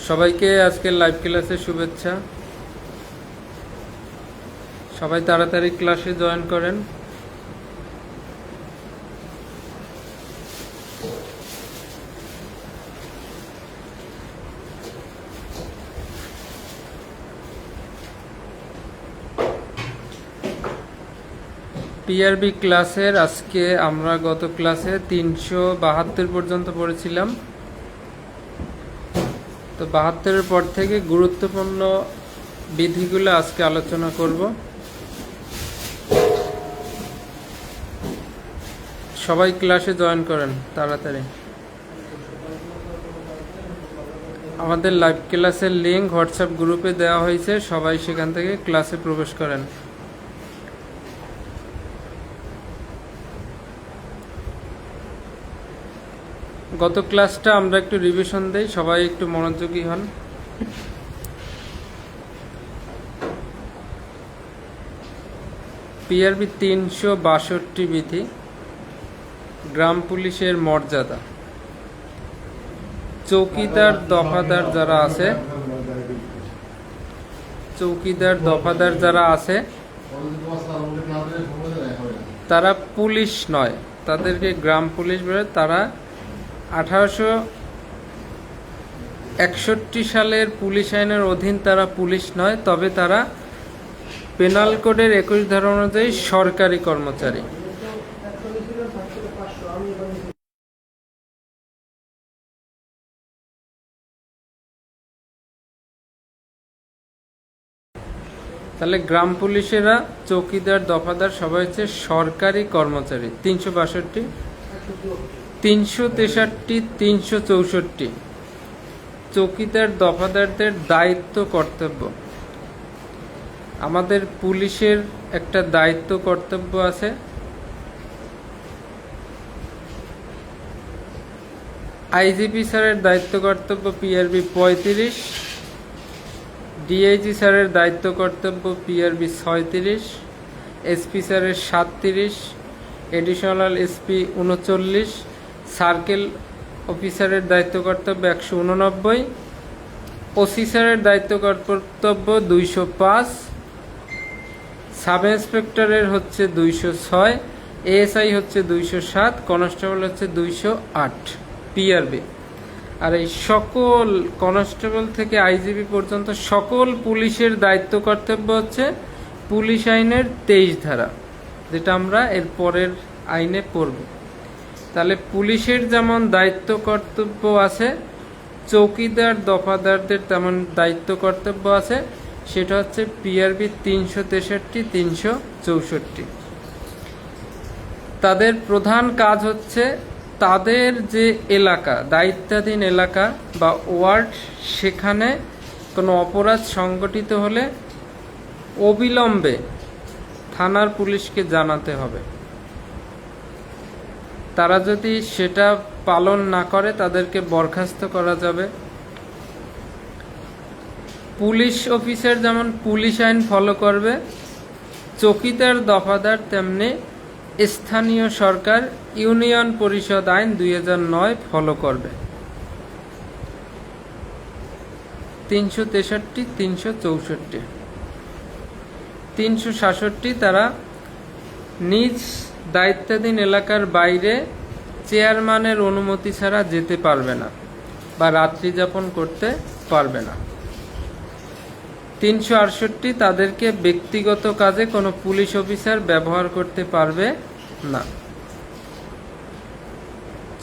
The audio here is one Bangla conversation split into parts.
সবাইকে আজকের লাইভ ক্লাসে শুভেচ্ছা। সবাই তাড়াতাড়ি ক্লাসে জয়েন করেন। পিআরবি ক্লাসের আজকে আমরা গত ক্লাসে 372 পর্যন্ত পড়েছিলাম। তো 72-এর পর থেকে গুরুত্বপূর্ণ বিধিগুলো আজকে আলোচনা করব। সবাই ক্লাসে জয়েন করেন তাড়াতাড়ি। আমাদের লাইভ ক্লাসের লিঙ্ক হোয়াটসঅ্যাপ গ্রুপে দেওয়া হয়েছে, সবাই সেখান থেকে ক্লাসে প্রবেশ করেন। গত ক্লাসটা আমরা একটু রিভিশন দেই, সবাই একটু মনোযোগী হন। পিআরবি 362 বিধি, গ্রাম পুলিশের মর্যাদা। চৌকিদার দফাদার যারা আছে, তারা পুলিশ নয়, তাদেরকে গ্রাম পুলিশ বলে। তারা 1861 সালের পুলিশ আইনের অধীন তারা পুলিশ নয়, তবে তারা পেনাল কোডের 21 ধারা অনুযায়ী সরকারি কর্মচারী। তাহলে গ্রাম পুলিশেরা, চৌকিদার, দফাদার সবাই হচ্ছে সরকারি কর্মচারী। 362, 363, 364 চৌকিদার দফাদারদের দায়িত্ব কর্তব্য। আমাদের পুলিশের একটা দায়িত্ব কর্তব্য আছে। আইজিপি স্যারের দায়িত্ব কর্তব্য পিআরবি 35, ডিআইজি স্যারের দায়িত্ব কর্তব্য পিআরবি 36, এসপি স্যারের 37, এডিশনাল এসপি 39, সার্কেল অফিসারের দায়িত্ব কর্তব্য 189, ওসি স্যারের দায়িত্ব কর্তব্য 205, সাব ইন্সপেক্টরের হচ্ছে 206, এএসআই হচ্ছে 207, কনস্টেবল হচ্ছে 208 পিআরবি। আর এই সকল কনস্টেবল থেকে আইজিপি পর্যন্ত সকল পুলিশের দায়িত্ব কর্তব্য হচ্ছে পুলিশ আইনের 23 ধারা, যেটা আমরা এর পরের আইনে পড়ব। তাহলে পুলিশের যেমন দায়িত্ব কর্তব্য আছে, চৌকিদার দফাদারদের তেমন দায়িত্ব কর্তব্য আছে। সেটা হচ্ছে পিআরবি 363, 364। তাদের প্রধান কাজ হচ্ছে তাদের যে এলাকা, দায়িত্বাধীন এলাকা বা ওয়ার্ড, সেখানে কোনো অপরাধ সংগঠিত হলে অবিলম্বে থানার পুলিশকে জানাতে হবে। তারা যদি সেটা পালন না করে তাদেরকে বরখাস্ত করা যাবে। পুলিশ অফিসার যেমন পুলিশ আইন ফলো করবে, চৌকিদার দফাদার তেমনি স্থানীয় সরকার ইউনিয়ন পরিষদ আইন 2009 ফলো করবে। 363, 364, 367 তারা নিজ দায়িত্বাধীন এলাকার বাইরে চেয়ারম্যানের অনুমতি ছাড়া যেতে পারবে না বা রাত্রি যাপন করতে পারবে না। 368 তাদেরকে ব্যক্তিগত কাজে কোনো পুলিশ অফিসার ব্যবহার করতে পারবে না।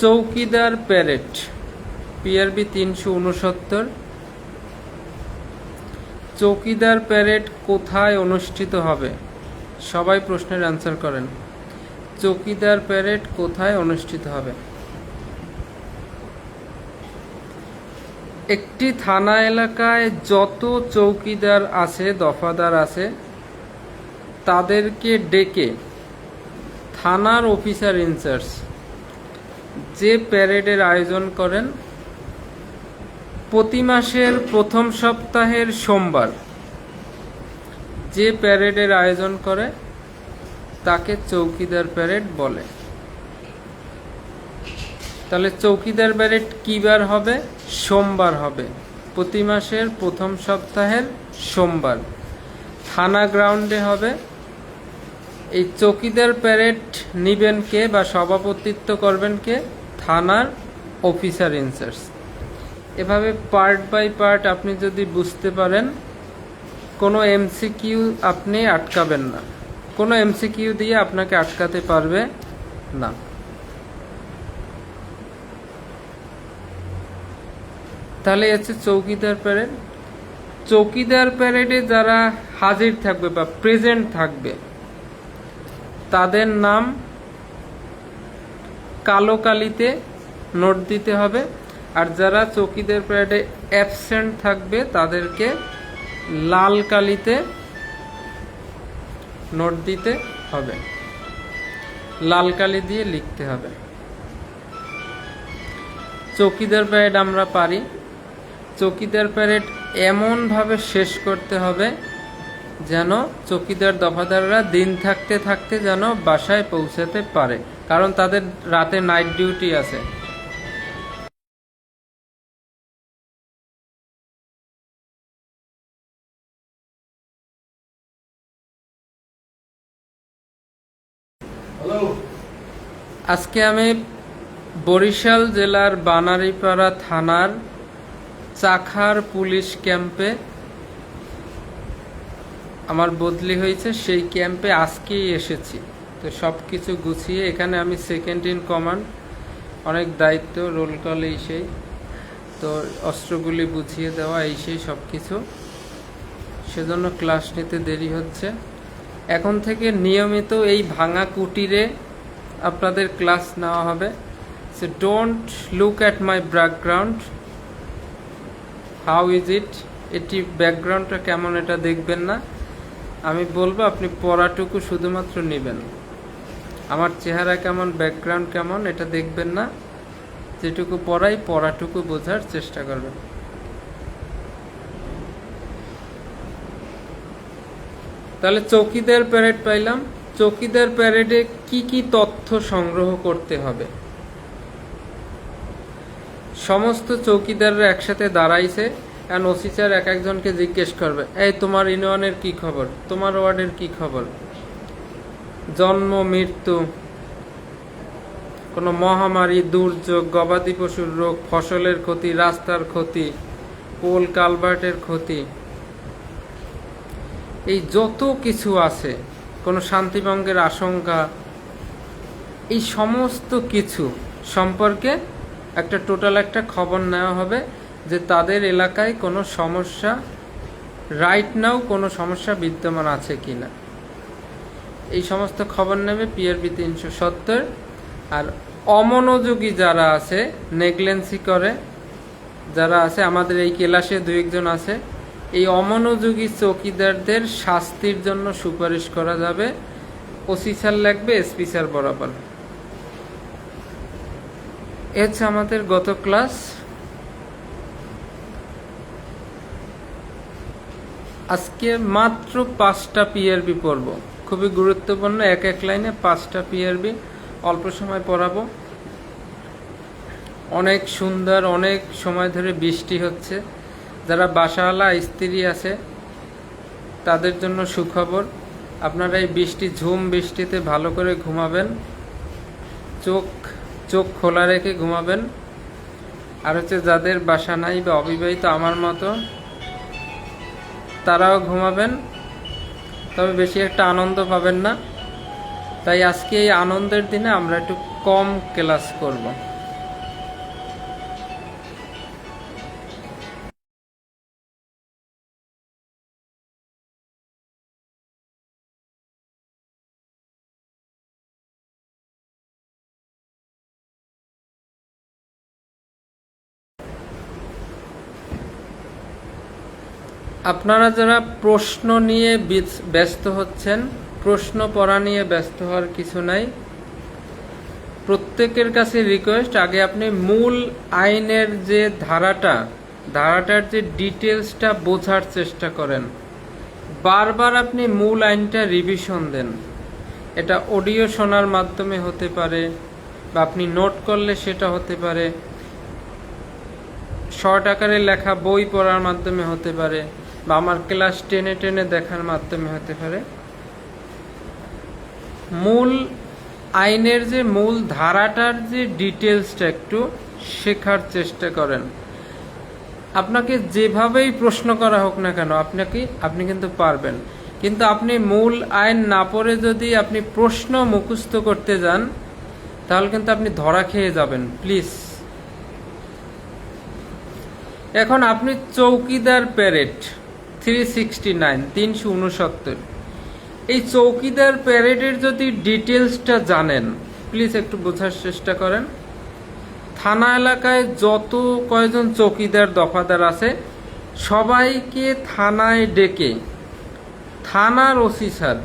চৌকিদার প্যারেড পিআরবি 369। চৌকিদার প্যারেড কোথায় অনুষ্ঠিত হবে? সবাই প্রশ্নের অ্যান্সার করেন। চৌকিদার প্যারেড কোথায় অনুষ্ঠিত হবে? একটি থানা এলাকায় যত চৌকিদার আছে, দফাদার আছে, তাদেরকে ডেকে থানার অফিসার ইনচার্জ যে প্যারেডের আয়োজন করেন, প্রতি মাসের প্রথম সপ্তাহের সোমবার যে প্যারেডের আয়োজন করে তাকে চৌকিদার প্যারেড বলে। তাহলে চৌকিদার প্যারেড কী বার হবে? সোমবার হবে, প্রতি মাসের প্রথম সপ্তাহের সোমবার থানা গ্রাউন্ডে হবে। এই চৌকিদার প্যারেড নিবেন কে বা সভাপতিত্ব করবেন কে? থানার অফিসার ইনচার্জ। এভাবে পার্ট বাই পার্ট আপনি যদি বুঝতে পারেন, কোনো এমসিকিউ আপনি আটকাবেন না, কোনো এমসিকিউ দিয়ে আপনাকে আটকাতে পারবে না। তাহলে হচ্ছে চৌকিদার প্যারেড। চৌকিদার প্যারেডে যারা হাজির থাকবে বা প্রেজেন্ট থাকবে তাদের নাম কালো কালিতে নোট দিতে হবে, আর যারা চৌকিদার প্যারেডে অ্যাবসেন্ট থাকবে তাদেরকে লাল কালিতে নোট দিতে হবে, লাল কালি দিয়ে লিখতে হবে। চৌকিদার প্যারেড আমরা পারি। চৌকিদার প্যারেড এমনভাবে শেষ করতে হবে যেন চৌকিদার দফাদাররা দিন থাকতে থাকতে যেন বাসায় পৌঁছাতে পারে, কারণ তাদের রাতে নাইট ডিউটি আছে। আজকে আমি বরিশাল জেলার বানারীপাড়া থানার চাখার পুলিশ ক্যাম্পে আমার বদলি হয়েছে, সেই ক্যাম্পে আজকেই এসেছি। তো সব কিছু গুছিয়ে এখানে আমি সেকেন্ড ইন কমান্ড, অনেক দায়িত্ব, রোল কল এই সেই, তো অস্ত্রগুলি বুঝিয়ে দেওয়া এই সেই সব কিছু, সেজন্য ক্লাস নিতে দেরি হচ্ছে। এখন থেকে নিয়মিত এই ভাঙা কুটিরে আপনাদের ক্লাস নেওয়া হবে। So don't look at my background, how is it, এটি ব্যাকগ্রাউন্ডটা কেমন এটা দেখবেন না, আমি বলবো আপনি পড়াটুকু শুধুমাত্র নেবেন। আমার চেহারা কেমন, ব্যাকগ্রাউন্ড কেমন এটা দেখবেন না, যেটুকু পড়াই পড়াটুকু বোঝার চেষ্টা করবেন। তাহলে চৌকিদার প্যারেড পাইলাম। চৌকিদার প্যারেডে কি কি তথ্য সংগ্রহ করতে হবে? সমস্ত চৌকিদাররা একসাথে দাঁড়াইছে, আর ওসি স্যার এক একজনকে জিজ্ঞেস করবে, এই তোমার ইউনিয়নের কি খবর, তোমার ওয়ার্ডের কি খবর, জন্ম মৃত্যু, কোনো মহামারী, দুর্যোগ, গবাদি পশুর রোগ, ফসলের ক্ষতি, রাস্তার ক্ষতি, পোল কালভার্টের ক্ষতি, এই যত কিছু আছে, কোনো শান্তিভঙ্গের আশঙ্কা, এই সমস্ত কিছু সম্পর্কে একটা টোটাল একটা খবর নেওয়া হবে যে তাদের এলাকায় কোনো সমস্যা রাইট নাও কোনো সমস্যা বিদ্যমান আছে কিনা। এই সমস্ত খবর নেবে পিআরবি 370। আর অমনোযোগী যারা আছে, নেগলেন্সি করে যারা আছে, আমাদের এই ক্লাসে 2-1 জন আছে, এই অমনোযোগী চৌকিদারদের শাস্তির জন্য সুপারিশ করা যাবে। ওসি স্যার লাগবে এসপি স্যার বরাবর। এ হচ্ছে আমাদের গত ক্লাস। আজকে মাত্র 5টা পিআরবি পড়ব, খুবই গুরুত্বপূর্ণ, এক এক লাইনে 5টা পিআরবি অল্প সময় পড়াবো। অনেক সুন্দর, অনেক সময় ধরে বৃষ্টি হচ্ছে, যারা বাসাওয়ালা স্ত্রী আছে তাদের জন্য সুখবর, আপনারা এই ঝুম বৃষ্টিতে ভালো করে ঘুমাবেন, চোখ খোলা রেখে ঘুমাবেন। আর হচ্ছে যাদের বাসা নাই বা অবিবাহিত আমার মতো, তারাও ঘুমাবেন, তবে বেশি একটা আনন্দ পাবেন না। তাই আজকে এই আনন্দের দিনে আমরা একটু কম ক্লাস করব। আপনারা যারা প্রশ্ন নিয়ে ব্যস্ত হচ্ছেন, প্রশ্ন পড়া নিয়ে ব্যস্ত হওয়ার কিছু নাই। প্রত্যেকের কাছে রিকোয়েস্ট, আগে আপনি মূল আইনের যে ধারাটার যে ডিটেলসটা বোঝার চেষ্টা করেন। বারবার আপনি মূল আইনটা রিভিশন দেন। এটা অডিও শোনার মাধ্যমে হতে পারে, বা আপনি নোট করলে সেটা হতে পারে, শর্ট আকারে লেখা বই পড়ার মাধ্যমে হতে পারে, বা আমার ক্লাস টেনে টেনে দেখার মাধ্যমে হতে পারে। মূল আইনের যে মূল ধারাটার যে ডিটেলসটা একটু শেখার চেষ্টা করেন। আপনাকে যেভাবেই প্রশ্ন করা হোক না কেন আপনি কিন্তু পারবেন। কিন্তু আপনি মূল আইন না পড়ে যদি আপনি প্রশ্ন মুখস্থ করতে যান তাহলে কিন্তু আপনি ধরা খেয়ে যাবেন। প্লিজ, এখন আপনি চৌকিদার প্যারেড 369 এই চৌকিদার প্যারেডের যদি ডিটেলসটা জানেন, প্লিজ একটু বোঝার চেষ্টা করেন। থানা এলাকায় যত কয়জন চৌকিদার দফাদার আছে সবাইকে থানায় ডেকে থানার ওসি স্যার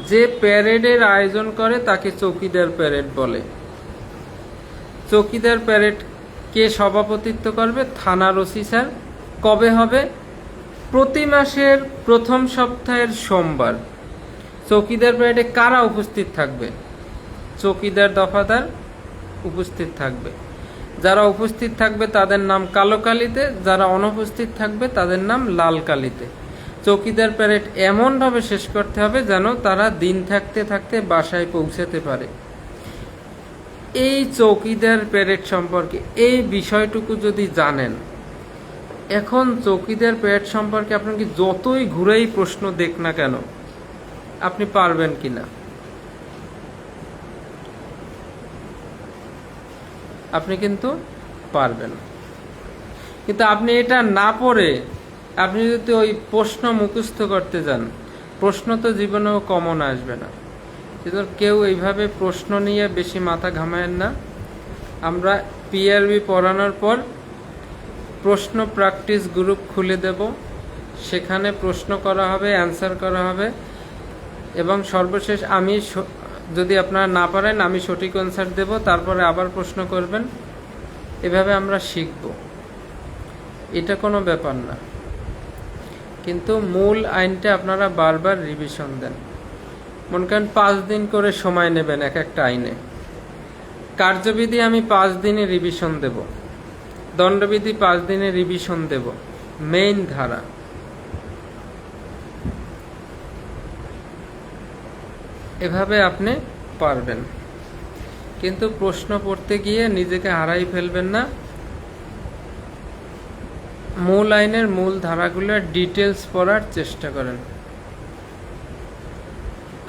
যে প্যারেডের আয়োজন করে তাকে চৌকিদার প্যারেড বলে। চৌকিদার প্যারেড কে সভাপতিত্ব করবে? থানার ওসি স্যার। কবে হবে? প্রতি মাসের প্রথম সপ্তাহের সোমবার। চৌকিদার প্যারেডে কারা উপস্থিত থাকবে? চৌকিদার দফাদার উপস্থিত থাকবে। যারা উপস্থিত থাকবে তাদের নাম কালো কালিতে, যারা অনুপস্থিত থাকবে তাদের নাম লাল কালিতে। চৌকিদার প্যারেড এমনভাবে শেষ করতে হবে যেন তারা দিন থাকতে থাকতে বাসায় পৌঁছাতে পারে। এই চৌকিদার প্যারেড সম্পর্কে এই বিষয়টুকু যদি জানেন, এখন চৌকিদার প্যারেড সম্পর্কে আপনাকে যতই ঘুরেই প্রশ্ন দেখ না কেন আপনি পারবেন কিনা? আপনি কিন্তু পারবেন। কিন্তু আপনি এটা না পড়ে আপনি যদি ওই প্রশ্ন মুখস্থ করতে যান, প্রশ্ন তো জীবনেও কমন আসবে না। কিন্তু কেউ এইভাবে প্রশ্ন নিয়ে বেশি মাথা ঘামায়েন না। আমরা পিআরবি পড়ানোর পর প্রশ্ন প্র্যাকটিস গ্রুপ খুলে দেব, সেখানে প্রশ্ন করা হবে, অ্যান্সার করা হবে, এবং সর্বশেষ আমি যদি আপনারা না পারেন আমি সঠিক অ্যান্সার দেব, তারপরে আবার প্রশ্ন করবেন। এভাবে আমরা শিখব, এটা কোনো ব্যাপার না। কিন্তু মূল আইনটা আপনারা বারবার রিভিশন দেন। মনে করেন 5 দিন করে সময় নেবেন এক একটা আইনে। কার্যবিধি আমি 5 দিনে রিভিশন দেব, দণ্ডবিধি 5 দিনে রিভিশন দেব, মেইন ধারা। এভাবে আপনি পারবেন। কিন্তু প্রশ্ন পড়তে গিয়ে নিজেকে হারাই ফেলবেন না। মূল আইনের মূল ধারাগুলোর ডিটেলস পড়ার চেষ্টা করেন।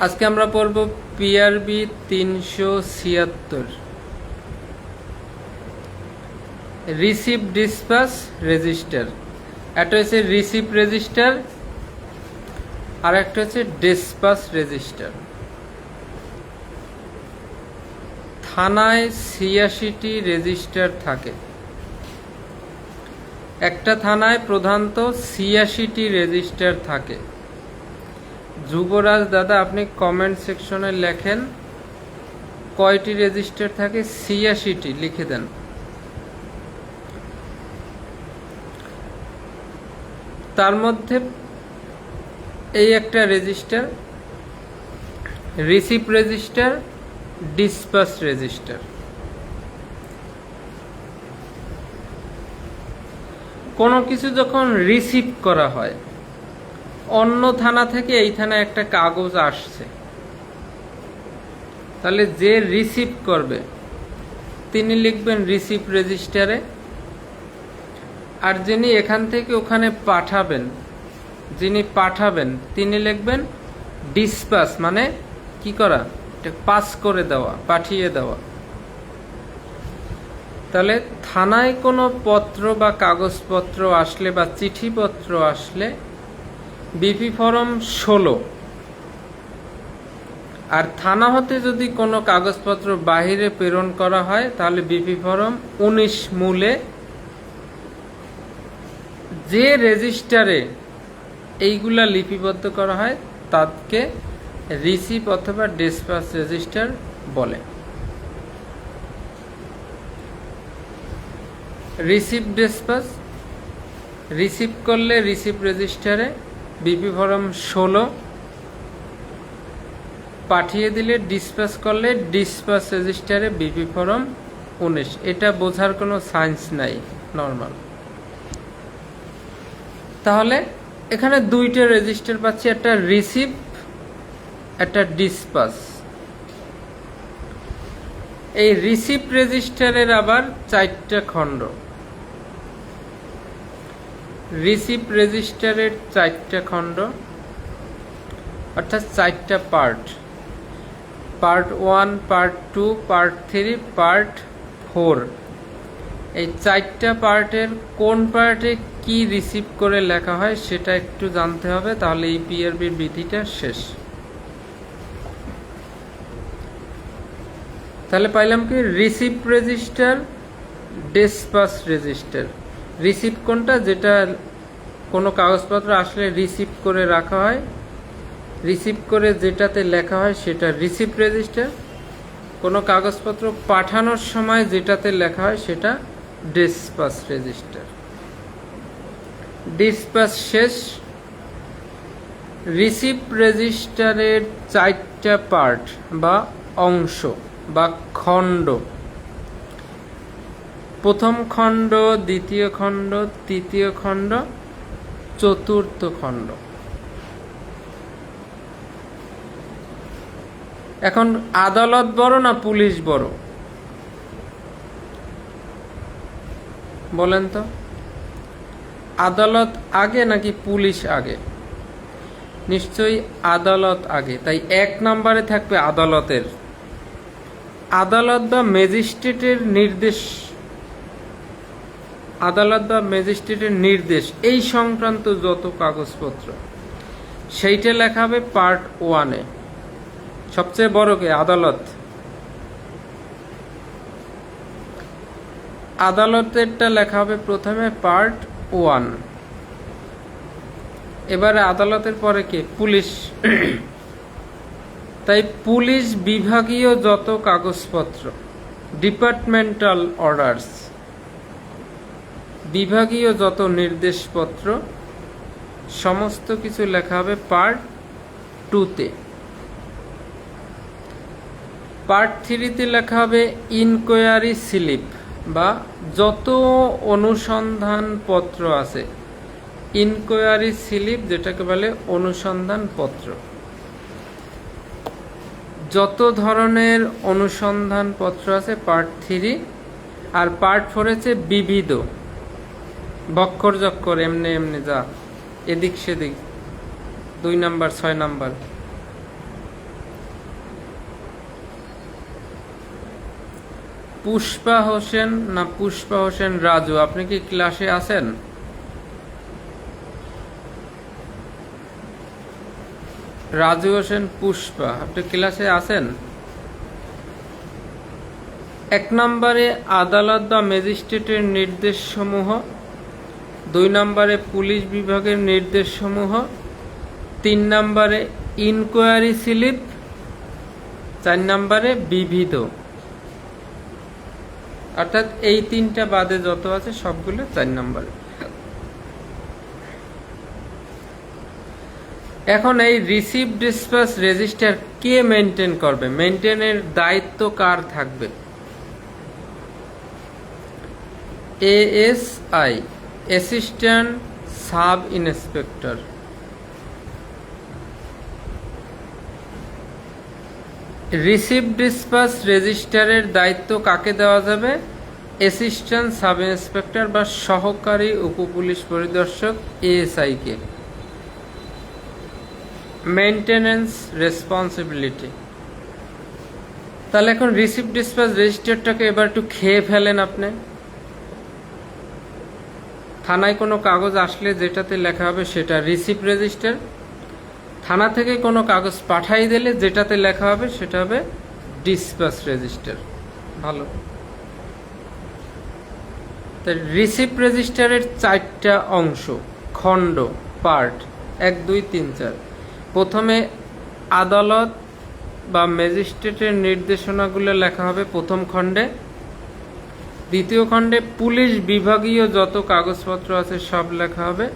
আজকে আমরা পড়ব পিআরবি 376 রিসিভ ডিসপাস রেজিস্টার। একটা হচ্ছে রিসিভ রেজিস্টার আর একটা হচ্ছে ডিসপাস রেজিস্টার। থানায় 86টি রেজিস্টার থাকে। একটা থানায় প্রধানত 86টি রেজিস্টার থাকে। যুবরাজ দাদা আপনি কমেন্ট সেকশনে লেখেন কয়টি রেজিস্টার থাকে? 86টি লিখে দেন। তার মধ্যে এই একটা রেজিস্টার রিসিভ রেজিস্টার, ডিসপাস রেজিস্টার। কোনো কিছু যখন রিসিভ করা হয়, অন্য থানা থেকে এই থানায় একটা কাগজ আসছে, তাহলে যে রিসিভ করবে তিনি লিখবেন রিসিভ রেজিস্টারে, আর যিনি এখান থেকে ওখানে পাঠাবেন, যিনি পাঠাবেন তিনি লিখবেন ডিসপাস, মানে কি করা, পাস করে দেওয়া, পাঠিয়ে দেওয়া। তাহলে থানায় কোনো পত্র বা কাগজপত্র আসলে বা চিঠিপত্র আসলে বিপি ফরম 16, আর থানা হতে যদি কোনো কাগজপত্র বাহিরে প্রেরণ করা হয় তাহলে বিপি ফরম 19 মূলে যে রেজিস্টারে এইগুলা লিপিবদ্ধ করা হয় তাকে রিসিভ অথবা ডিসপাস রেজিস্টার বলে। রিসিভ ডিসপাস, রিসিভ করলে রিসিভ রেজিস্টারে বিপি ফরম 16, পাঠিয়ে দিলে ডিসপ্যাচ করলে ডিসপ্যাচ রেজিস্টারে বিপি ফর্ম 19। এটা বোঝার কোনো সায়েন্স নাই, নর্মাল। তাহলে এখানে দুইটা রেজিস্টার পাচ্ছি, একটা রিসিভ, একটা ডিসপ্যাচ। এই রিসিভ রেজিস্টারের আবার 4টা খণ্ড। রিসিভ রেজিস্টারের 4টা খণ্ড, অর্থাৎ 4টা part. Part 1, part 2, part 3, part 4। এই 4টা পার্টের কোন পার্টে কি রিসিভ করে লেখা হয় সেটা একটু জানতে হবে, তাহলে এই পিআরবির বিধিটা শেষ। তাহলে পাইলাম কি, receive register, dispatch register. Receive কোনটা, যেটা কোনো কাগজপত্র আসলে রিসিভ করে রাখা হয়, রিসিভ করে যেটাতে লেখা হয় সেটা রিসিভ রেজিস্টার। কোনো কাগজপত্র পাঠানোর সময় যেটাতে লেখা হয় সেটা ডিসপ্যাচ রেজিস্টার। ডিসপ্যাচ শেষ। রিসিভ রেজিস্টারের 4টা পার্ট বা অংশ বা খণ্ড। প্রথম খণ্ড, দ্বিতীয় খণ্ড, তৃতীয় খণ্ড, চতুর্থ খণ্ড। এখন আদালত বড় না পুলিশ বড় বলেন তো? আদালত আগে নাকি পুলিশ আগে? নিশ্চয়ই আদালত আগে। তাই 1 নম্বরে থাকবে আদালতের। আদালত বা ম্যাজিস্ট্রেটের নির্দেশ, আদালত বা ম্যাজিস্ট্রেটের নির্দেশ এই সংক্রান্ত যত কাগজপত্র সেইটা লেখা হবে পার্ট 1-এ। সবচেয়ে বড় কে? আদালত। আদালতেরটা লেখা হবে প্রথমে পার্ট 1। এবারে আদালতের পরে কে? পুলিশ। তাই পুলিশ বিভাগীয় যত কাগজপত্র, ডিপার্টমেন্টাল অর্ডারস, বিভাগীয় যত নির্দেশপত্র, সমস্ত কিছু লেখা হবে পার্ট 2-তে। পার্ট 3-তে লেখা হবে ইনকোয়ারি স্লিপ বা যত অনুসন্ধান পত্র আছে, ইনকোয়ারি স্লিপ যেটাকে বলে অনুসন্ধান পত্র। যত ধরনের অনুসন্ধান পত্র আছে পার্ট 3। আর পার্ট 4 আছে বিবিধ, বক্কর জক্কর, এমনি এমনি যা এদিক সেদিক, 2 নাম্বার 6 নাম্বার। পুষ্পা হোসেন না পুষ্পা হোসেন রাজু, আপনি কি ক্লাসে আছেন? রাজু হোসেন পুষ্পা, আপনি ক্লাসে আছেন? 1 নম্বরে আদালত বা ম্যাজিস্ট্রেটের নির্দেশ সমূহ, 2 নম্বরে পুলিশ বিভাগের নির্দেশ সমূহ, 3 নম্বরে ইনকোয়ারি স্লিপ, 4 নম্বরে বিবিধ। অর্থাৎ এই 3টা বাদে যত আছে সবগুলো 4 নম্বরে। এখন এই রিসিভ ডিসপ্যাচ রেজিস্টার কে মেনটেন করবে? মেনটেনের দায়িত্ব কার থাকবে? ASI, assistant sub inspector. Receive dispatch রেজিস্টারের দায়িত্ব কাকে দেওয়া যাবে? অ্যাসিস্ট্যান্ট সাব ইন্সপেক্টর বা সহকারী উপপুলিশ পরিদর্শক এএসআই কে। Maintenance responsibility. তাহলে এখন রিসিভ ডিসপ্যাচ রেজিস্টারটাকে এবার একটু খেয়ে ফেলেন আপনি। থানায় কোনো কাগজ আসলে যেটাতে লেখা হবে সেটা রিসিভ রেজিস্টার। থানা থেকে কোনো কাগজ পাঠাই দিলে যেটাতে লেখা হবে সেটা হবে ডিসপ্যাচ রেজিস্টার। ভালো। তাই রিসিভ রেজিস্টারের 4টা অংশ, খণ্ড, পার্ট 1, 2, 3, 4। প্রথমে আদালত বা ম্যাজিস্ট্রেটের নির্দেশনাগুলো লেখা হবে প্রথম খণ্ডে। দ্বিতীয় খণ্ডে পুলিশ বিভাগীয় যত কাগজপত্র আছে সব লেখা হবে।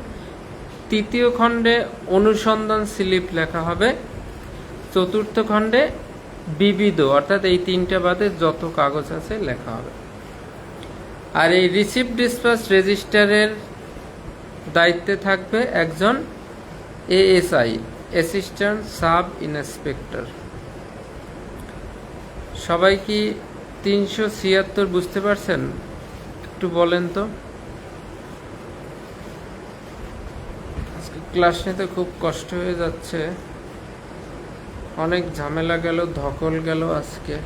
তৃতীয় খণ্ডে অনুসন্ধান স্লিপ লেখা হবে। চতুর্থ খণ্ডে বিবিধ, অর্থাৎ এই তিনটা বাদে যত কাগজ আছে লেখা হবে। আর এই রিসিভ ডিসপাস রেজিস্টারের দায়িত্বে থাকবে একজন এএসআই, অ্যাসিস্ট্যান্ট সাব ইন্সপেক্টর। সবাই কি 376 বুঝতে পারছেন? একটু বলেন তো। আজকে ক্লাস নিতে খুব কষ্ট হয়ে যাচ্ছে, অনেক ঝামেলা গেল, ধকল গেল আজকে।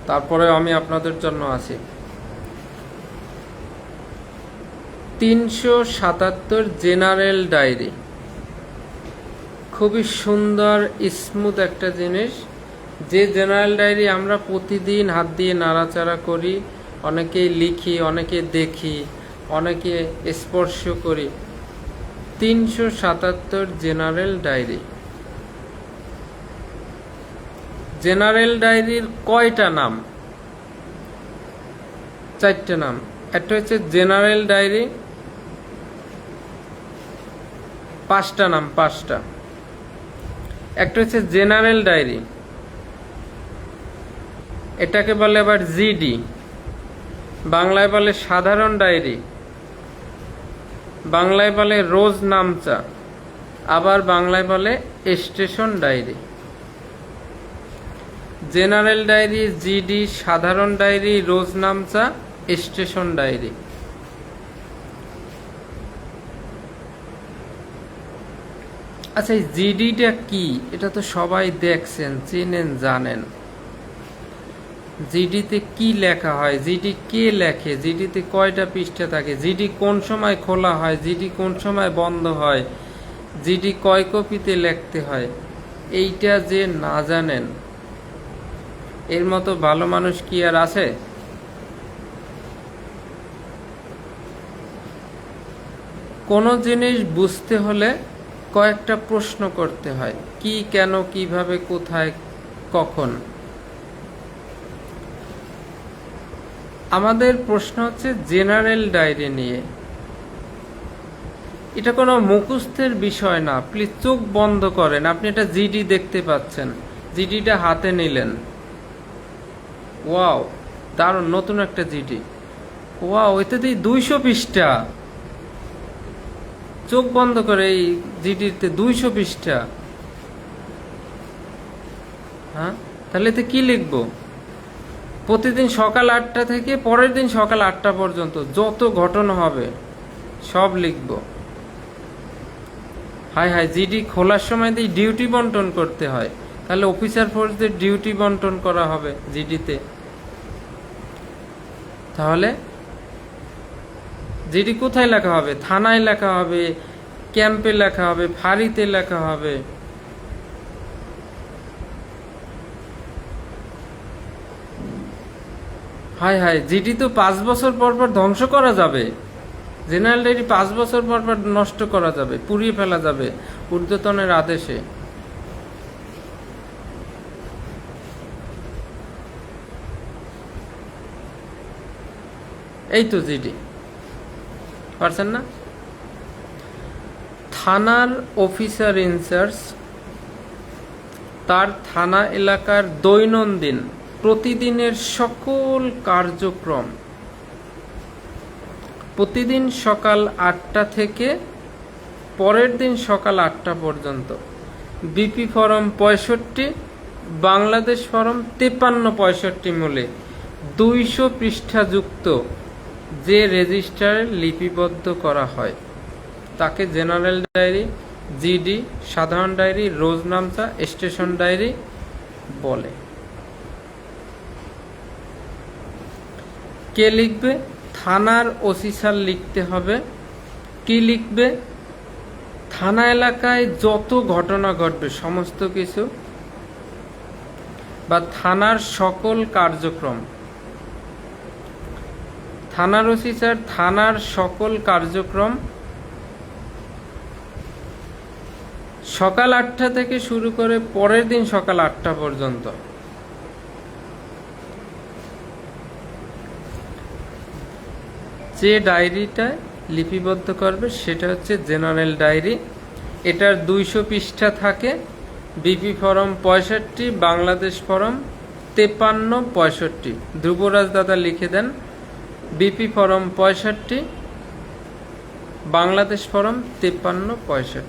তারপরে আমি আপনাদের জন্য আছি। 377 জেনারেল ডায়েরি, খুবই সুন্দর স্মুথ একটা জিনিস। যে জেনারেল ডায়েরি আমরা প্রতিদিন হাত দিয়ে নাড়াচাড়া করি, অনেকে লিখি, অনেকে দেখি, অনেকে স্পর্শ করি। 377 জেনারেল ডায়েরি। জেনারেল ডায়েরির কয়টা নাম? 4টে নাম। একটা হচ্ছে জেনারেল ডায়েরি, 5টা নাম, 5টা। একটা হচ্ছে জেনারেল ডায়েরি, এটাকে বলে আবার জিডি, বাংলায় বলে সাধারণ ডায়েরি, বাংলায় বলে রোজ নামচা, আবার বাংলায় বলে station diary. General diary, GD, সাধারণ ডায়েরি, রোজ নামচা, স্টেশন ডায়েরি। আচ্ছা, এই জিডিটা কি? এটা তো সবাই দেখছেন, চেনেন, জানেন। জিডিতে কি লেখা হয়? জিডি কে লেখে? জিডিতে কয়টা পৃষ্ঠা থাকে? জিডি কোন সময় খোলা হয়? জিডি কোন সময় বন্ধ হয়? জিডি কয় কপিতে লিখতে হয়? এইটা যে না জানেন, এর মতো ভালো মানুষ কি আর আছে? কোনো জিনিস বুঝতে হলে কয়েকটা প্রশ্ন করতে হয়, কি, কেন, কিভাবে, কোথায়, কখন। আমাদের প্রশ্ন হচ্ছে জেনারেল ডায়েরি নিয়ে। এটা কোনো মুখস্থের বিষয় না। প্লিজ চোখ বন্ধ করেন। আপনি এটা জিডি দেখতে পাচ্ছেন, জিডিটা হাতে নিলেন, ওয়াও দারুণ, নতুন একটা জিডি, ওয়াও, এতেই 200 পৃষ্ঠা। চোখ বন্ধ করে এই জিডিতে 200 পৃষ্ঠা। হ্যাঁ, তাহলে এতে কি লিখবো? প্রতিদিন সকাল 8টা থেকে পরের দিন সকাল 8টা পর্যন্ত যত ঘটনা হবে সব লিখব। হাই হাই, জিডি খোলার সময় দিয়ে ডিউটি বন্টন করতে হয়, তাহলে অফিসার ফোর্সদের ডিউটি বন্টন করা হবে জিডিতে। তাহলে জিডি কোথায় লেখা হবে? থানায় লেখা হবে, ক্যাম্পে লেখা হবে, ফাঁড়িতে লেখা হবে। হাই হাই, জিডি তো 5 বছর পর পর ধ্বংস করা যাবে। জেনারেল ডায়েরি 5 বছর পর পর নষ্ট করা যাবে, পুড়িয়ে ফেলা যাবে ঊর্ধ্বতনের আদেশে। এই তো জিডি পারছেন না? থানার অফিসার ইনচার্জ তার থানা এলাকার দৈনন্দিন প্রতিদিনের সকল কার্যক্রম প্রতিদিন সকাল 8টা থেকে পরের দিন সকাল 8টা পর্যন্ত বিপি ফরম 65, বাংলাদেশ ফরম 53-65 মূলে 200 পৃষ্ঠাযুক্ত যে রেজিস্টারে লিপিবদ্ধ করা হয় তাকে জেনারেল ডায়েরি, জিডি, সাধারণ ডায়েরি, রোজ নামচা, স্টেশন ডায়েরি বলে। কে লিখবে? থানার ওসি স্যার লিখতে হবে। কি লিখবে? থানা এলাকায় যত ঘটনা ঘটবে সমস্ত কিছু বা থানার সকল কার্যক্রম। থানার ওসি স্যার থানার সকল কার্যক্রম সকাল 8টা থেকে শুরু করে পরের দিন সকাল 8টা পর্যন্ত। যে ডায়েরিটা লিপিবদ্ধ করবে সেটা হচ্ছে জেনারেল ডায়েরি। এটার 200 পৃষ্ঠা থাকে। BP form 65, Bangladesh form 53-65। ধ্রুবরাজ দাদা লিখে দেন, বিপি ফরম 65, বাংলাদেশ ফরম 53-65।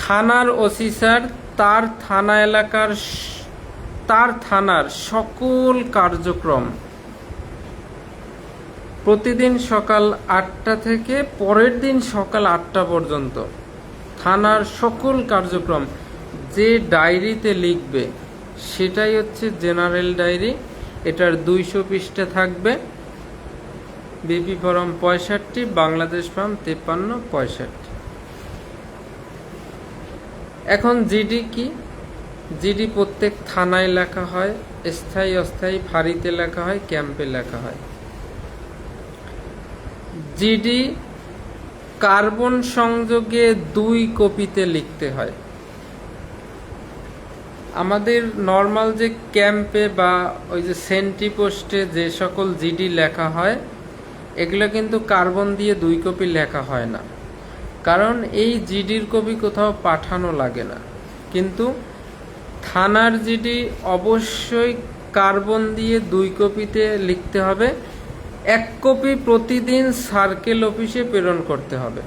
থানার ওসি স্যার তার থানা এলাকার তার থানার সকল কার্যক্রম প্রতিদিন সকাল 8টা থেকে পরের দিন সকাল 8টা পর্যন্ত থানার সকল কার্যক্রম যে ডায়েরিতে লিখবে সেটাই হচ্ছে জেনারেল ডায়েরি। এটার 200 পৃষ্ঠা থাকবে। BP form 65, Bangladesh form 53-65। এখন জিডি কি? জিডি প্রত্যেক থানায় লেখা হয়, স্থায়ী অস্থায়ী ফাঁড়িতে লেখা হয়, ক্যাম্পে লেখা হয়। জিডি কার্বন সংযোগে 2 কপিতে লিখতে হয়। আমাদের নর্মাল যে ক্যাম্পে বা ওই যে সেন্ট্রি পোস্টে যে সকল জিডি লেখা হয় এগুলো কিন্তু কার্বন দিয়ে 2 কপি লেখা হয় না, কারণ এই জিডির কপি কোথাও পাঠানো লাগে না। কিন্তু থানার জিডি অবশ্যই কার্বন দিয়ে 2 কপিতে লিখতে হবে। 1 কপি প্রতিদিন সার্কেল অফিসে প্রেরণ করতে হবে,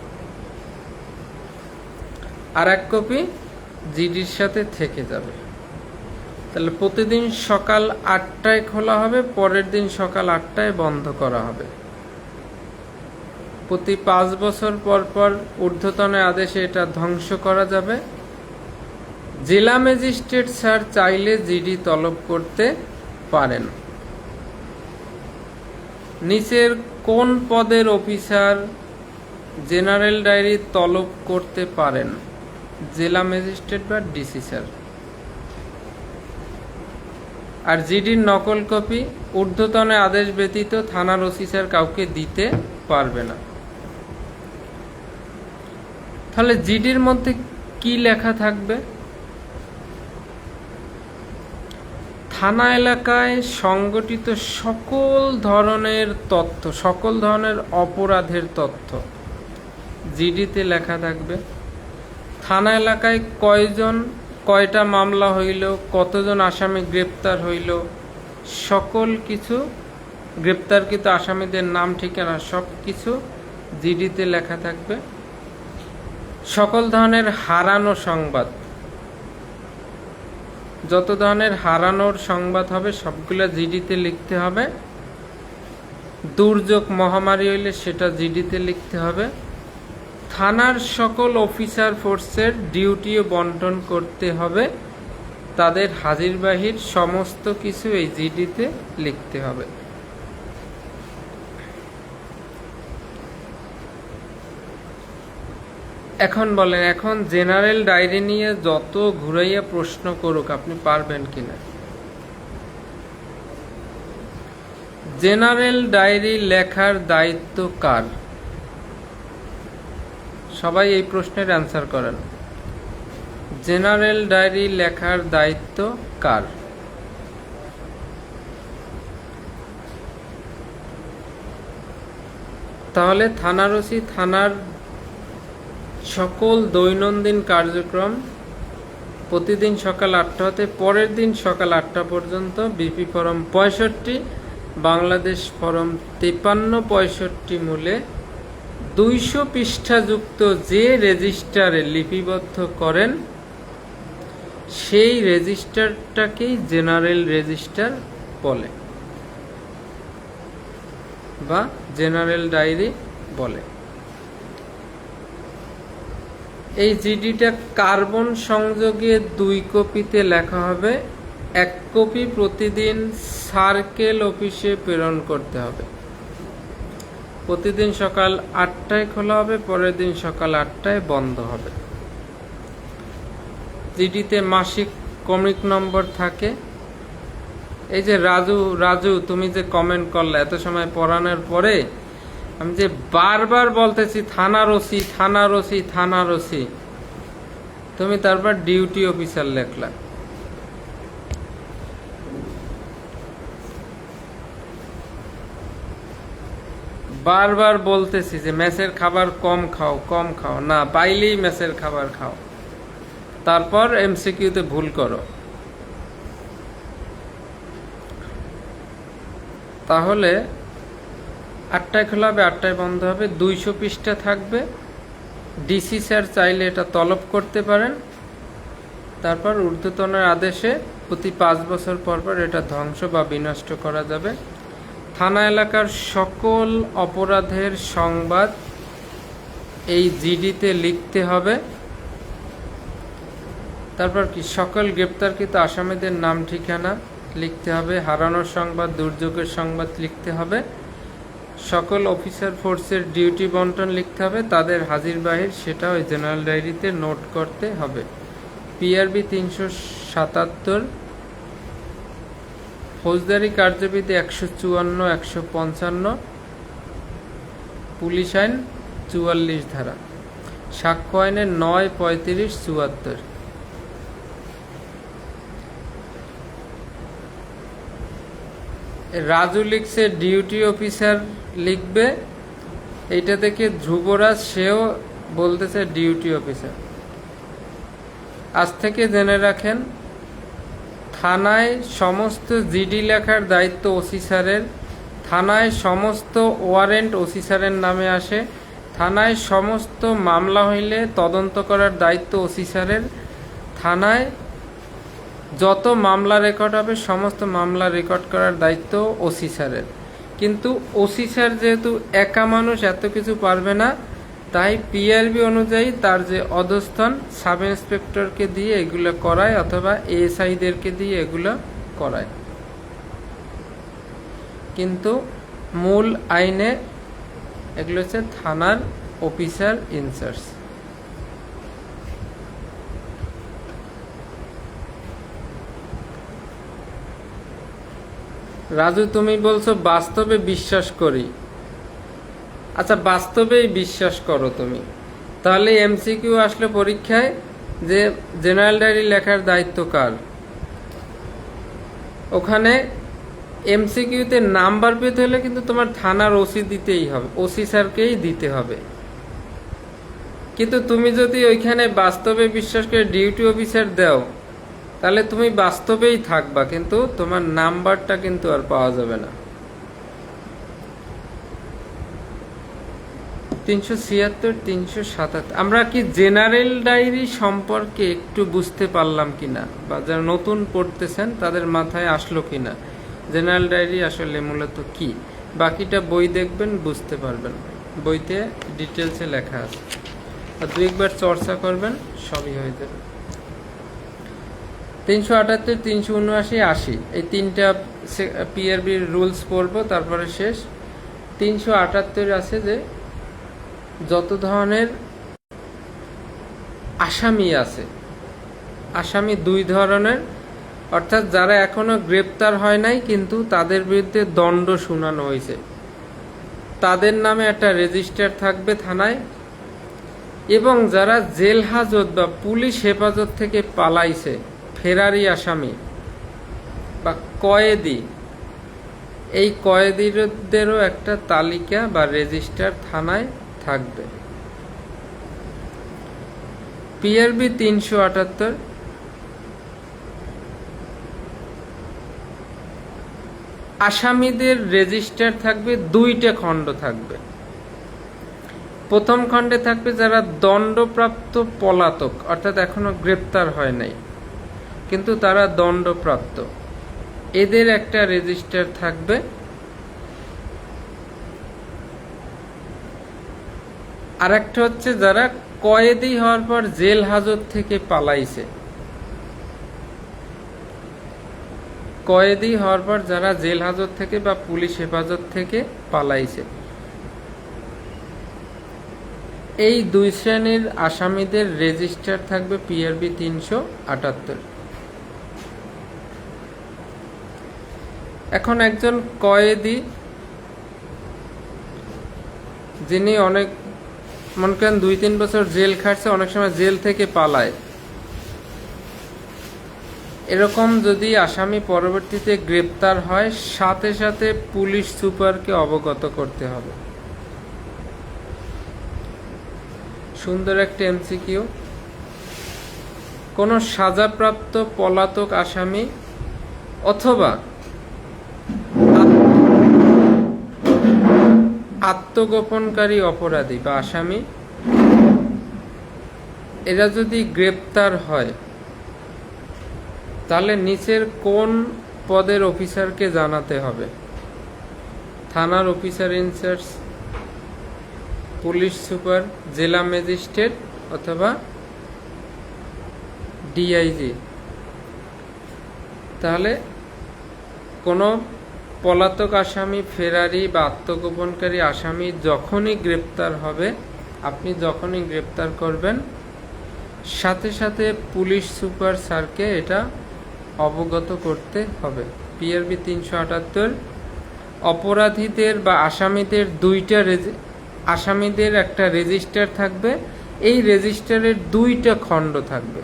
আর 1 কপি জিডির সাথে থেকে যাবে। তাহলে প্রতিদিন সকাল 8টায় খোলা হবে, পরের দিন সকাল 8টায় বন্ধ করা হবে। প্রতি 5 বছর পর পর ঊর্ধ্বতনের আদেশে এটা ধ্বংস করা যাবে। জেলা ম্যাজিস্ট্রেট স্যার চাইলে জিডি তলব করতে পারেন। নিচের কোন পদের অফিসার জেনারেল ডায়েরি তলব করতে পারেন? জেলা ম্যাজিস্ট্রেট বা ডিসি স্যার। আর জিডির নকল কপি ঊর্ধ্বতনের আদেশ ব্যতীত থানার ওসি স্যার কাউকে দিতে পারবে না। তাহলে জিডির মধ্যে কি লেখা থাকবে? থানা এলাকায় সংগঠিত সকল ধরনের তথ্য, সকল ধরনের অপরাধের তথ্য জিডিতে লেখা থাকবে। থানা এলাকায় কয়টা মামলা হইল, কতজন আসামি গ্রেপ্তার হইল, সকল কিছু, গ্রেপ্তারকৃত আসামিদের নাম ঠিকানা সব কিছু জিডিতে লেখা থাকবে। সকল ধরনের হারানো সংবাদ, যত ধরনের হারানোর সংবাদ হবে সবগুলো জিডিতে লিখতে হবে। দুর্যোগ মহামারী হইলে সেটা জিডিতে লিখতে হবে। থানার সকল অফিসার ফোর্সের ডিউটিও বন্টন করতে হবে, তাদের হাজির বাহির সমস্ত কিছু এই জিডিতে লিখতে হবে। এখন বলেন, এখন জেনারেল ডায়েরি নিয়ে যত ঘুরাইয়া প্রশ্ন করুক আপনি পারবেন কিনা? জেনারেল ডায়েরি লেখার দায়িত্ব কার? সবাই এই প্রশ্নের অ্যান্সার করেন। জেনারেল ডায়েরি লেখার দায়িত্ব কার? তাহলে থানার ওসি থানার সকল দৈনন্দিন কার্যক্রম প্রতিদিন সকাল 8টা হতে পরের দিন সকাল 8টা পর্যন্ত বিপি ফরম 65, বাংলাদেশ ফরম 53-65 মূলে 200 পৃষ্ঠাযুক্ত যে রেজিস্টারে লিপিবদ্ধ করেন সেই রেজিস্টারটাকেই জেনারেল রেজিস্টার বলে বা জেনারেল ডায়েরি বলে। এই জিডিটা কার্বন সংযোগে 2 কপিতে লেখা হবে। 1 কপি প্রতিদিন সার্কেল অফিসে প্রেরণ করতে হবে। প্রতিদিন সকাল 8টায় খোলা হবে, পরের দিন সকাল 8টায় বন্ধ হবে। জিডিতে মাসিক কমিক নম্বর থাকে। এই যে রাজু তুমি যে কমেন্ট করলে এত সময় পড়ানোর পরে আমি যে বারবার বলতেছি থানার ওসি থানার ওসি থানার ওসি, তুমি তারপর ডিউটি অফিসার লেখলা। বারবার বলতেছি যে মেসের খাবার কম খাও, কম খাও, না পাইলেই মেসের খাবার খাও, তারপর এমসিকিউতে ভুল করো। তাহলে 8টায় খোলা হবে, 8টায় বন্ধ হবে, 200 পৃষ্ঠা থাকবে। ডিসি স্যার চাইলে এটা তলব করতে পারেন। তারপর ঊর্ধ্বতনের আদেশে প্রতি 5 বছর পর পর এটা ধ্বংস বা বিনষ্ট করা যাবে। থানা এলাকার সকল অপরাধের সংবাদ এই জিডিতে লিখতে হবে। তারপর কি, সকল গ্রেপ্তারকৃত আসামিদের নাম ঠিকানা লিখতে হবে, হারানোর সংবাদ, দুর্যোগের সংবাদ লিখতে হবে, সকল অফিসার ফোর্সের ডিউটি বন্টন লিখতে হবে, তাদের হাজির বাহির সেটা ওই জেনারেল ডায়েরিতে নোট করতে হবে। পিআরবি 377, ফৌজদারি কার্যবিধি 154, 155, পুলিশ আইন 44 ধারা, সাক্ষ্য আইনের 9, 35, 74। রাজু লিখছে ডিউটি অফিসার লিখবে, এইটা থেকে ধ্রুবরাজ সেও বলতেছে ডিউটি অফিসার। আজ থেকে জেনে রাখেন, থানায় সমস্ত জিডি লেখার দায়িত্ব ওসি স্যারের, থানায় সমস্ত ওয়ারেন্ট ওসি স্যারের নামে আসে, থানায় সমস্ত মামলা হইলে তদন্ত করার দায়িত্ব ওসি স্যারের, থানায় যত মামলা রেকর্ড হবে সমস্ত মামলা রেকর্ড করার দায়িত্ব ওসি স্যারের। কিন্তু ওসি স্যার যেহেতু একা মানুষ এত কিছু পারবে না, তাই পিআরবি অনুযায়ী তার যে অধস্তন সাব ইন্সপেক্টরকে দিয়ে এগুলো করায় অথবা এএসআইদেরকে দিয়ে এগুলো করায়। কিন্তু মূল আইনে এগুলো হচ্ছে থানার অফিসার ইনচার্জ। রাজু তুমি বলছো বাস্তবে বিশ্বাস করি, আচ্ছা বাস্তবেই বিশ্বাস করো তুমি, তাহলে এমসিকিউ আসলে পরীক্ষায় যে জেনারেল ডায়েরি লেখার দায়িত্ব কার, ওখানে এমসিকিউতে নাম্বার পেতে হলে কিন্তু তোমার থানার ওসি দিতেই হবে, ওসি স্যারকেই দিতে হবে। কিন্তু তুমি যদি ওইখানে বাস্তবে বিশ্বাস করে ডিউটি অফিসার দাও, তাহলে তুমি বাস্তবেই থাকবা, কিন্তু তোমার নাম্বারটা কিন্তু আর পাওয়া যাবে না। 376, 377 আমরা কি জেনারেল ডায়েরি সম্পর্কে একটু বুঝতে পারলাম কিনা, বা যারা নতুন পড়তেছেন তাদের মাথায় আসলো কিনা জেনারেল ডায়েরি আসলে মূলত কি? বাকিটা বই দেখবেন, বুঝতে পারবেন, বইতে ডিটেলসে লেখা আছে, আর 2-1বার চর্চা করবেন, সবই হয়ে যাবে। 378, 379, 80 এই তিনটা পিআরবির রুলস পড়বো, তারপরে শেষ। 378 আছে যে যত ধরনের আসামি আছে, আসামি 2 ধরনের, অর্থাৎ যারা এখনো গ্রেপ্তার হয় নাই কিন্তু তাদের বিরুদ্ধে দণ্ড শুনানো হয়েছে, তাদের নামে একটা রেজিস্টার থাকবে থানায়, এবং যারা জেল হাজত বা পুলিশ হেফাজত থেকে পালাইছে, ফেরারি আসামি বা কয়েদি, এই কয়েদিদেরও একটা তালিকা বা রেজিস্টার থানায় থাকবে। পিআরবি 378, আসামিদের রেজিস্টার থাকবে 2টা খণ্ড থাকবে। প্রথম খণ্ডে থাকবে যারা দণ্ডপ্রাপ্ত পলাতক, অর্থাৎ এখনো গ্রেপ্তার হয় নাই কিন্তু তারা দণ্ডপ্রাপ্ত, এদের একটা রেজিস্টার থাকবে। আর একটা হচ্ছে যারা কয়েদি হওয়ার পর জেল হাজত থেকে পালাইছে, কয়েদি হওয়ার পর যারা জেল হাজত থেকে বা পুলিশ হেফাজত থেকে পালাইছে, এই 2 শ্রেণীর আসামিদের রেজিস্টার থাকবে পিআরবি 378। এখন একজন কয়েদি যিনি অনেক মনে করেন 2-3 বছর জেল খাটছে, অনেক সময় জেল থেকে পালায়, এরকম যদি আসামি পরবর্তীতে গ্রেপ্তার হয়, সাথে সাথে পুলিশ সুপারকে অবগত করতে হবে। সুন্দর একটা এমসিকিউ। কোনো সাজাপ্রাপ্ত পলাতক আসামি অথবা আত্মগোপনকারী অপরাধী বা আসামি এরা যদি গ্রেপ্তার হয়, তাহলে নিচের কোন পদের অফিসারকে জানাতে হবে? থানার অফিসার ইনচার্জ, পুলিশ সুপার, জেলা ম্যাজিস্ট্রেট অথবা ডিআইজি। তাহলে কোনো পলাতক আসামি, ফেরারি বা আত্মগোপনকারী আসামি যখনই গ্রেপ্তার হবে, আপনি যখনই গ্রেপ্তার করবেন, সাথে সাথে পুলিশ সুপার স্যারকে এটা অবগত করতে হবে। পিআরবি 378, অপরাধীদের বা আসামিদের আসামিদের একটা রেজিস্টার থাকবে। এই রেজিস্টারের 2টা খণ্ড থাকবে।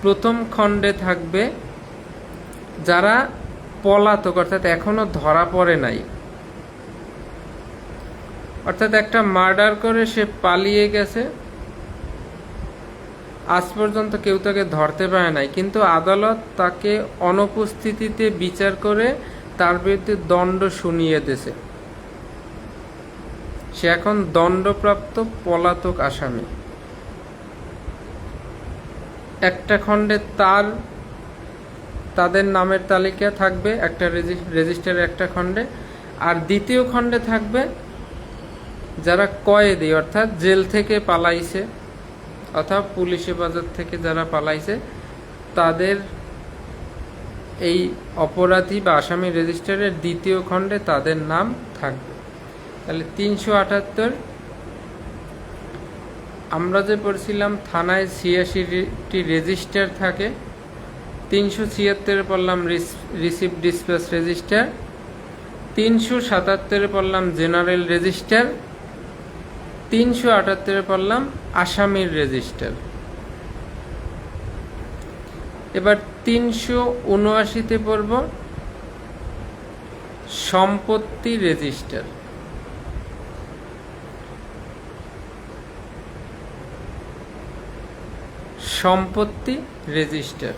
প্রথম খণ্ডে থাকবে যারা পলাতক, অর্থাৎ এখনো ধরা পড়ে নাই, অর্থাৎ একটা মার্ডার করে সে পালিয়ে গেছে, আজ পর্যন্ত কেউ তাকে ধরতে পারে নাই, কিন্তু আদালত তাকে অনুপস্থিতিতে বিচার করে তার বিরুদ্ধে দণ্ড শুনিয়ে দিয়েছে, সে এখন দণ্ডপ্রাপ্ত পলাতক আসামি। একটা খণ্ডে তাদের নামের তালিকা থাকবে একটা রেজিস্টারের একটা খণ্ডে, আর দ্বিতীয় খণ্ডে থাকবে যারা কয়েদি, অর্থাৎ জেল থেকে পালাইছে অথবা পুলিশ হেফাজত থেকে যারা পালাইছে, তাদের এই অপরাধী বা আসামি রেজিস্টারের দ্বিতীয় খণ্ডে তাদের নাম থাকবে। তাহলে 378 আমরা যে পড়ছিলাম থানায় 86টি রেজিস্টার থাকে, 376 পড়লাম রিসিভ ডিসপ্যাচ রেজিস্টার, 377 পড়লাম জেনারেল রেজিস্টার, 378 পড়লাম আসামির রেজিস্টার। এবার 379 পড়ব সম্পত্তি রেজিস্টার। সম্পত্তি রেজিস্টার,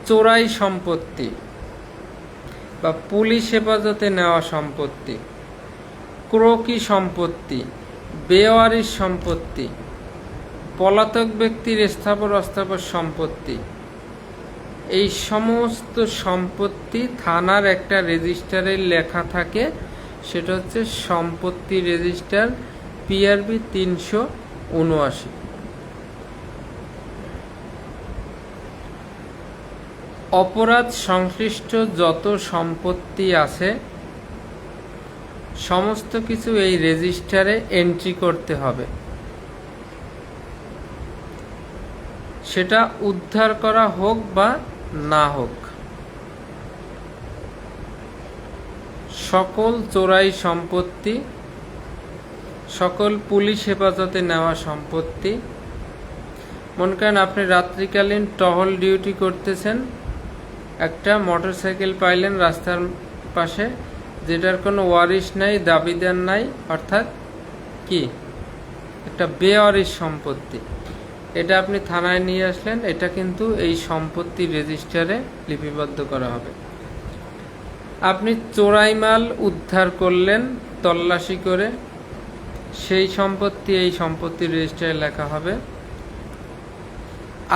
চোরাই সম্পত্তি বা পুলিশ হেফাজতে নেওয়া সম্পত্তি, ক্রোকি সম্পত্তি, বেওয়ারিশ সম্পত্তি, পলাতক ব্যক্তির স্থাবর অস্থাবর সম্পত্তি, এই সমস্ত সম্পত্তি থানার একটা রেজিস্টারে লেখা থাকে, সেটা হচ্ছে সম্পত্তি রেজিস্টার, পিআরবি 379। অপরাধ সংশ্লিষ্ট যত সম্পত্তি আছে সমস্ত কিছু এই রেজিস্টারে এন্ট্রি করতে হবে। সেটা উদ্ধার করা হোক বা না হোক, সকল চোরাই সম্পত্তি, সকল পুলিশ হেফাজতে নেওয়া সম্পত্তি, মনে করেন আপনি রাত্রিকালীন টহল ডিউটি করতেছেন, একটা মোটরসাইকেল পাইলেন রাস্তার পাশে, যেটার কোনো ওয়ারিশ নাই, দাবিদার নাই, অর্থাৎ কি একটা বেওয়ারিশ সম্পত্তি, এটা আপনি থানায় নিয়ে আসলেন, এটা কিন্তু এই সম্পত্তি রেজিস্টারে লিপিবদ্ধ করা হবে। আপনি চোরাই মাল উদ্ধার করলেন তল্লাশি করে, সেই সম্পত্তি এই সম্পত্তি রেজিস্টারে লেখা হবে।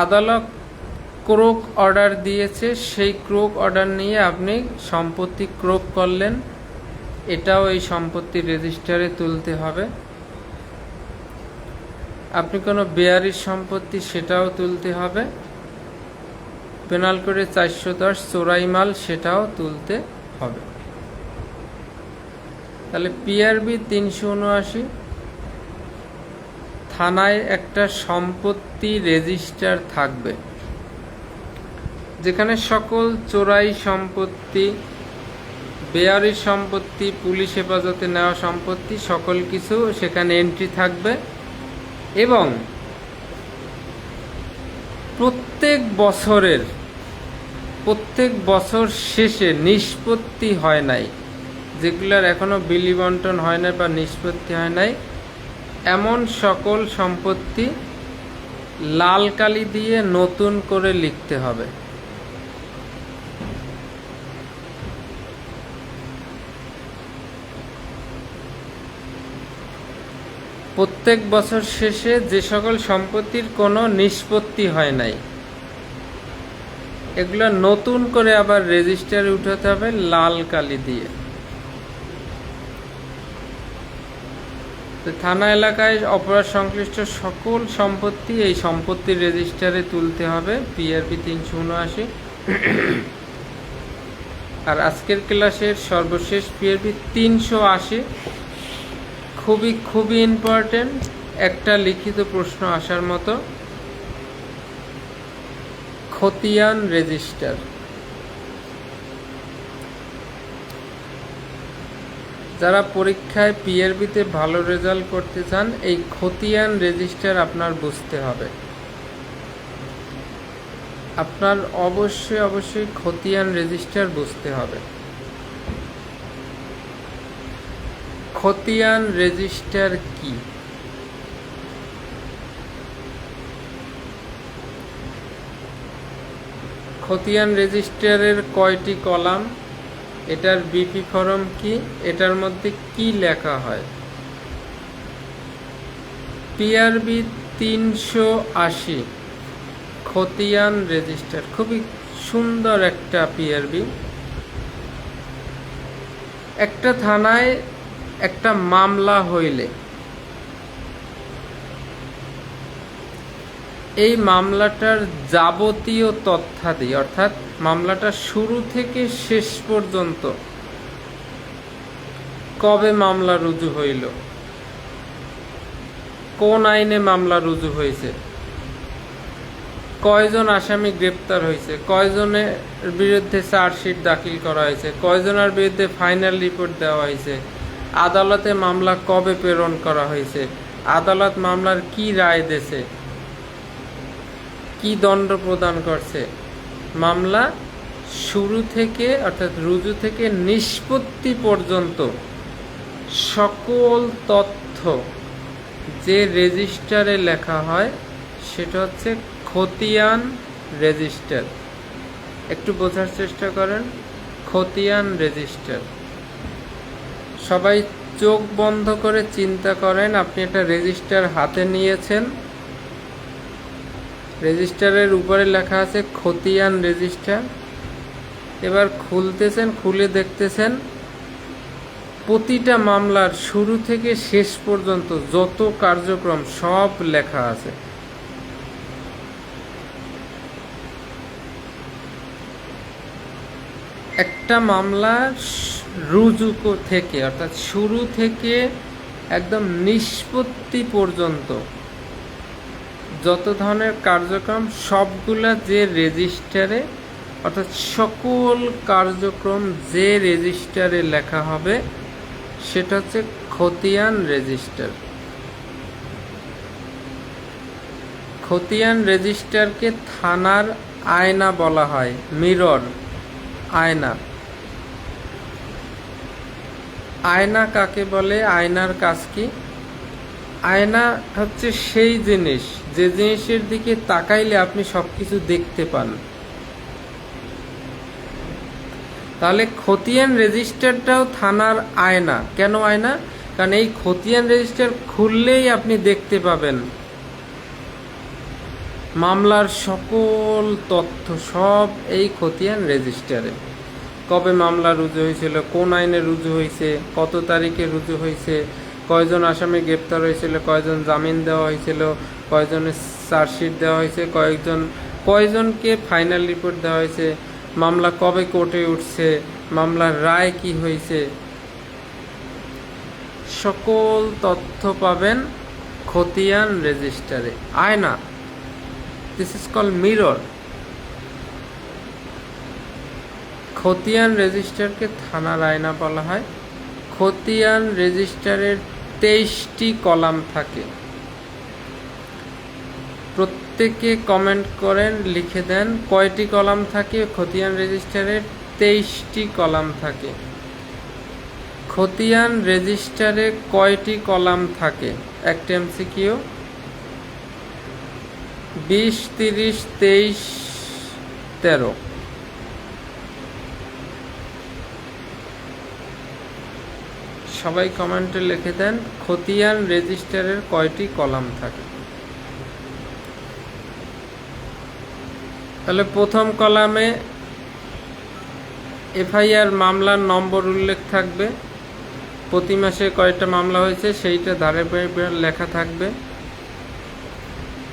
আদালত ক্রোক অর্ডার দিয়েছে, সেই ক্রোক অর্ডার নিয়ে আপনি সম্পত্তি ক্রোক করলেন, এটাও এই সম্পত্তি রেজিস্টারে তুলতে হবে। আপনি কোনো বেয়ারিশ সম্পত্তি, সেটাও তুলতে হবে। পেনাল করে 410 চোরাই মাল, সেটাও তুলতে হবে। তাহলে পিআরবি 379, থানায় একটা সম্পত্তি রেজিস্টার থাকবে, যেখানে সকল চোরাই সম্পত্তি, বেয়ারিশ সম্পত্তি, পুলিশ হেফাজতে নেওয়া সম্পত্তি, সকল কিছু সেখানে এন্ট্রি থাকবে। এবং প্রত্যেক বছর শেষে নিষ্পত্তি হয় নাই, যেগুলোর এখনো বিলি বন্টন হয় না বা নিষ্পত্তি হয় নাই, এমন সকল সম্পত্তি লাল কালি দিয়ে নতুন করে লিখতে হবে। প্রত্যেক বছর শেষে যে সকল সম্পত্তির কোনো নিষ্পত্তি হয় নাই, এগুলো নতুন করে আবার রেজিস্টারে উঠাতে হবে লাল কালি দিয়ে। থানা এলাকায় অপরাধ সংশ্লিষ্ট সকল সম্পত্তি এই সম্পত্তির রেজিস্টারে তুলতে হবে, PRB 379। আর আজকের ক্লাসের সর্বশেষ PRB 380, খুবই ইম্পর্টেন্ট, একটা লিখিত প্রশ্ন আসার মতো। খতিয়ান রেজিস্টার। যারা পরীক্ষায় PRB-তে ভালো রেজাল্ট করতে চান, এই খতিয়ান রেজিস্টার আপনার বুঝতে হবে। আপনার অবশ্যই খতিয়ান রেজিস্টার বুঝতে হবে। খতিয়ান রেজিস্টার কি? খতিয়ান রেজিস্টারের কয়টি কলাম, এটার BP ফরম কি, এটার মধ্যে কি লেখা হয়? PRB 380 খতিয়ান রেজিস্টার, খুবই সুন্দর একটা PRB। একটা থানায় একটা মামলা হইলে এই মামলাটার যাবতীয় তথ্যাদি, অর্থাৎ মামলাটা শুরু থেকে শেষ পর্যন্ত, কবে মামলা রুজু হইল, কোন আইনে মামলা রুজু হয়েছে, কয়জন আসামি গ্রেপ্তার হয়েছে, কয়জনের বিরুদ্ধে চার্জশিট দাখিল করা হয়েছে, কয়জনের বিরুদ্ধে ফাইনাল রিপোর্ট দেওয়া হয়েছে, আদালতে মামলা কবে প্রেরণ করা হয়েছে, আদালত মামলার কি রায় দিয়েছে, কি দণ্ড প্রদান করছে, মামলা শুরু থেকে অর্থাৎ রুজু থেকে নিষ্পত্তি পর্যন্ত সকল তথ্য যে রেজিস্টারে লেখা হয় সেটা হচ্ছে খতিয়ান রেজিস্টার। একটু বোঝার চেষ্টা করেন, খতিয়ান রেজিস্টার। সবাই চোখ বন্ধ করে চিন্তা করেন, আপনি একটা রেজিস্টার হাতে নিয়েছেন, রেজিস্টারের উপরে লেখা আছে খতিয়ান রেজিস্টার। এবার খুলতেছেন, খুলে দেখতেছেন প্রতিটা মামলার শুরু থেকে শেষ পর্যন্ত যত কার্যক্রম সব লেখা আছে। একটা মামলা রুজু থেকে অর্থাৎ শুরু থেকে একদম নিষ্পত্তি পর্যন্ত যত ধরনের কার্যক্রম সবগুলা যে রেজিস্টারে, অর্থাৎ সকল কার্যক্রম যে রেজিস্টারে লেখা হবে সেটা হচ্ছে খতিয়ান রেজিস্টার। খতিয়ান রেজিস্টারকে থানার আয়না বলা হয়, মিরর, আয়না। আয়না কাকে বলে, আয়নার কাজ কি? আয়না হচ্ছে সেই জিনিস যে জিনিসের দিকে তাকাইলে আপনি সবকিছু দেখতে পান। তাহলে খতিয়ান রেজিস্টারটাও থানার আয়না। কেন আয়না? কারণ এই খতিয়ান রেজিস্টার খুললেই আপনি দেখতে পাবেন মামলার সকল তথ্য, সব এই খতিয়ান রেজিস্টারে। কবে মামলা রুজু হয়েছিল, কোন আইনে রুজু হয়েছে, কত তারিখে রুজু হয়েছে, কয়জন আসামি গ্রেপ্তার হয়েছিল, কয়জন জামিন দেওয়া হয়েছিল, কয়জনের চার্জশিট দেওয়া হয়েছে, কয়জনকে ফাইনাল রিপোর্ট দেওয়া হয়েছে, মামলা কবে কোর্টে উঠছে, মামলার রায় কি হয়েছে, সকল তথ্য পাবেন খতিয়ান রেজিস্টারে। আয়না, দিস ইজ কল্ড মিরর। খতিয়ান রেজিস্টারকে থানার আয়না বলা হয়। খতিয়ান রেজিস্টারের 23টি কলাম থাকে। প্রত্যেকে কমেন্ট করেন, লিখে দেন কয়টি কলাম থাকে খতিয়ান রেজিস্টারের। 23টি কলাম থাকে। খতিয়ান রেজিস্টারে কয়টি কলাম থাকে? একটা এমসিকিউ। 20, 30, 23, 13। সবাই কমেন্টে লিখে দেন খতিয়ান রেজিস্টারের কয়টি কলাম থাকে। তাহলে প্রথম কলামে এফআইআর মামলার নম্বর উল্লেখ থাকবে, প্রতি মাসে কয়টা মামলা হয়েছে সেইটা ধারে লেখা থাকবে।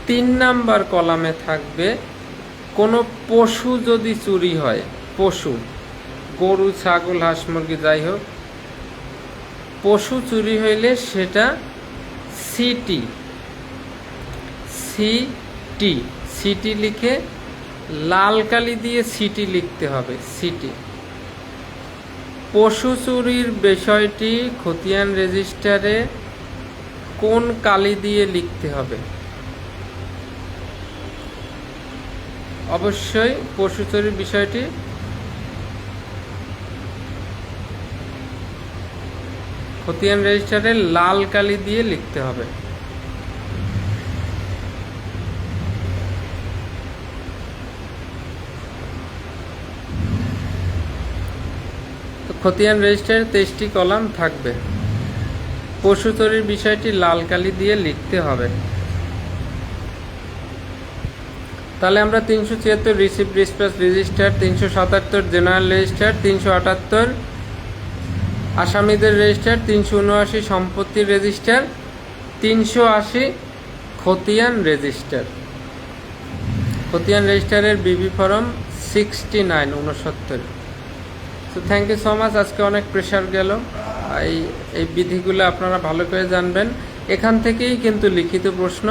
3 নাম্বার কলামে থাকবে কোনো পশু যদি চুরি হয়, পশু, গরু, ছাগল, হাঁস, মুরগি যাই হোক, পশু চুরি হইলে সেটা সিটি সিটি সিটি লিখে লাল কালি দিয়ে সিটি লিখতে হবে। সিটি। পশু চুরির বিষয়টি খতিয়ান রেজিস্টারে কোন কালি দিয়ে লিখতে হবে? অবশ্যই পশু চুরির বিষয়টি খতিয়ান রেজিস্টারে লাল কালি দিয়ে লিখতে হবে। তো খতিয়ান রেজিস্টারে 23টি কলাম থাকবে, পশু চুরির বিষয়টি লাল কালি দিয়ে লিখতে হবে। তাহলে আমরা 376 receive dispatch register, 377 general register, 378 আসামিদের রেজিস্টার, 379 সম্পত্তির রেজিস্টার, 380 খতিয়ান রেজিস্টার। খতিয়ান রেজিস্টারের বিবি ফরম 69 তো থ্যাংক ইউ সো মাচ। আজকে অনেক প্রেশার গেল, এই বিধিগুলো আপনারা ভালো করে জানবেন। এখান থেকেই কিন্তু লিখিত প্রশ্ন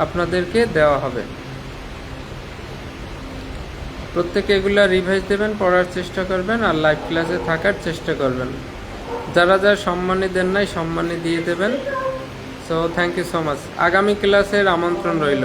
আপনাদেরকে দেওয়া হবে। প্রত্যেকে এগুলা রিভাইজ দেবেন, পড়ার চেষ্টা করবেন আর লাইভ ক্লাসে থাকার চেষ্টা করবেন। যারা যারা সম্মানী দেন নাই সম্মানী দিয়ে দেবেন। So thank you so much. আগামী ক্লাসের আমন্ত্রণ রইল।